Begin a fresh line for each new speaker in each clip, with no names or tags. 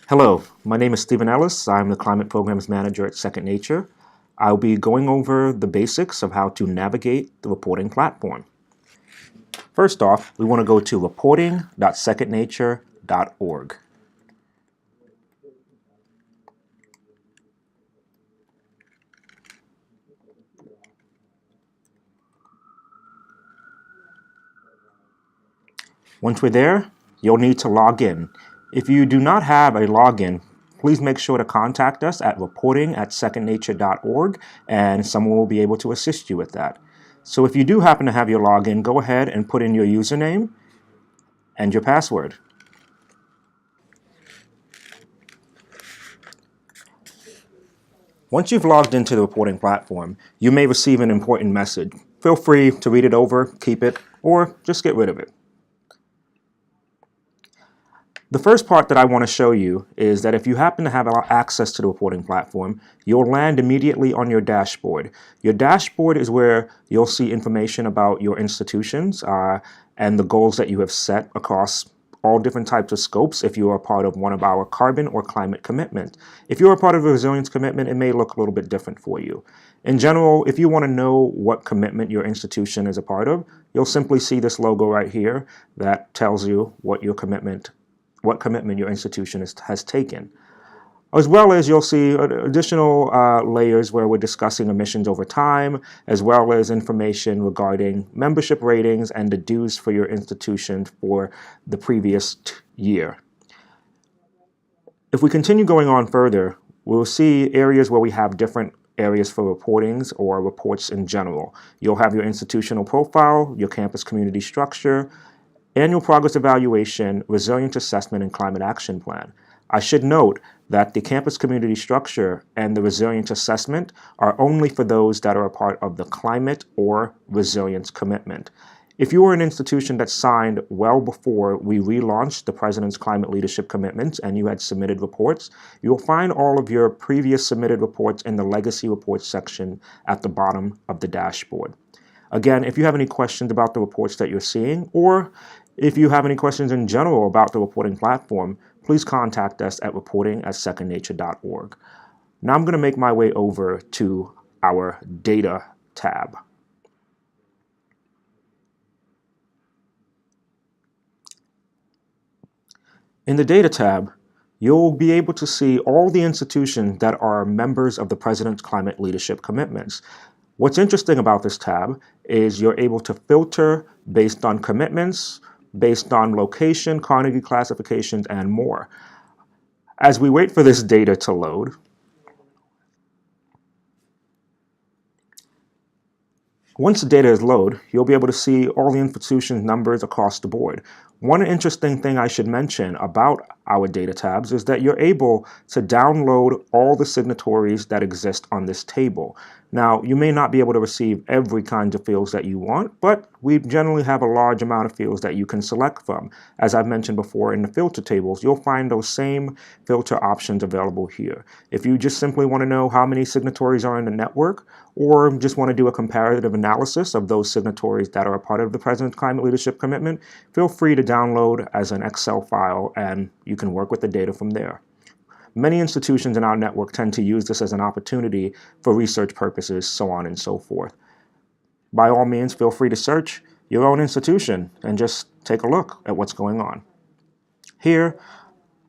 Hello, my name is Stephen Ellis. I'm the Climate Programs Manager at Second Nature. I'll be going over the basics of how to navigate the reporting platform. First off, we want to go to reporting.secondnature.org. Once we're there, you'll need to log in. If you do not have a login, please make sure to contact us at reporting@secondnature.org and someone will be able to assist you with that. So if you do happen to have your login, go ahead and put in your username and your password. Once you've logged into the reporting platform, you may receive an important message. Feel free to read it over, keep it, or just get rid of it. The first part that I want to show you is that if you happen to have access to the reporting platform, you'll land immediately on your dashboard. Your dashboard is where you'll see information about your institutions and the goals that you have set across all different types of scopes if you are part of one of our carbon or climate commitment. If you're a part of a resilience commitment, it may look a little bit different for you. In general, if you want to know what commitment your institution is a part of, you'll simply see this logo right here that tells you what commitment your institution has taken. As well as you'll see additional layers where we're discussing emissions over time, as well as information regarding membership ratings and the dues for your institution for the previous year. If we continue going on further, we'll see areas where we have different areas for reportings or reports in general. You'll have your institutional profile, your campus community structure, annual progress evaluation, resilience assessment, and climate action plan. I should note that the campus community structure and the resilience assessment are only for those that are a part of the climate or resilience commitment. If you are an institution that signed well before we relaunched the President's Climate Leadership Commitments and you had submitted reports, you will find all of your previous submitted reports in the Legacy Reports section at the bottom of the dashboard. Again, if you have any questions about the reports that you're seeing, or if you have any questions in general about the reporting platform, please contact us at reporting@secondnature.org. Now I'm going to make my way over to our Data tab. In the Data tab, you'll be able to see all the institutions that are members of the President's Climate Leadership Commitments. What's interesting about this tab is you're able to filter based on commitments, based on location, Carnegie classifications, and more. As we wait for this data to load, once the data is loaded, you'll be able to see all the institutions' numbers across the board. One interesting thing I should mention about our data tabs is that you're able to download all the signatories that exist on this table. Now, you may not be able to receive every kind of fields that you want, but we generally have a large amount of fields that you can select from. As I've mentioned before in the filter tables, you'll find those same filter options available here. If you just simply want to know how many signatories are in the network, or just want to do a comparative analysis of those signatories that are a part of the President's Climate Leadership Commitment, feel free to download as an Excel file and you can work with the data from there. Many institutions in our network tend to use this as an opportunity for research purposes, so on and so forth. By all means, feel free to search your own institution and just take a look at what's going on. Here,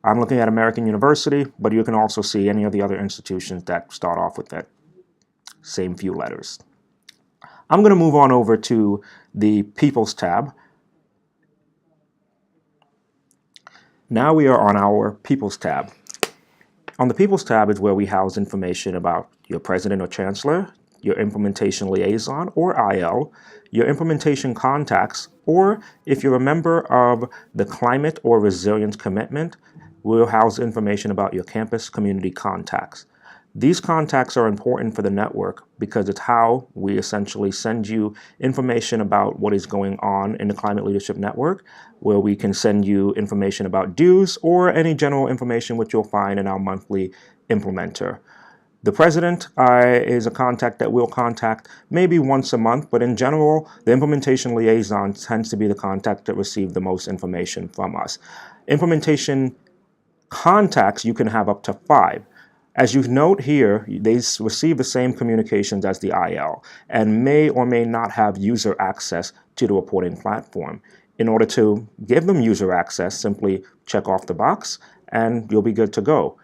I'm looking at American University, but you can also see any of the other institutions that start off with that same few letters. I'm going to move on over to the People's tab. Now we are on our People's tab. On the People's tab is where we house information about your president or chancellor, your implementation liaison, or IL, your implementation contacts, or if you're a member of the climate or resilience commitment, we'll house information about your campus community contacts. These contacts are important for the network because it's how we essentially send you information about what is going on in the Climate Leadership Network, where we can send you information about dues or any general information which you'll find in our monthly implementer. The president is a contact that we'll contact maybe once a month, but in general, the implementation liaison tends to be the contact that receives the most information from us. Implementation Contacts, you can have up to 5. As you note here, they receive the same communications as the IL and may or may not have user access to the reporting platform. In order to give them user access, simply check off the box and you'll be good to go.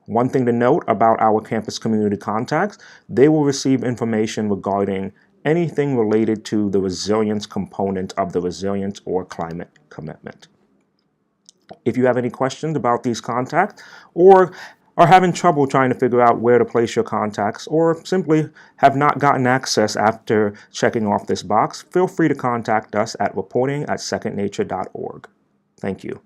One thing to note about our campus community contacts, they will receive information regarding anything related to the resilience component of the resilience or climate commitment. If you have any questions about these contacts or are having trouble trying to figure out where to place your contacts or simply have not gotten access after checking off this box, feel free to contact us at reporting@secondnature.org. Thank you.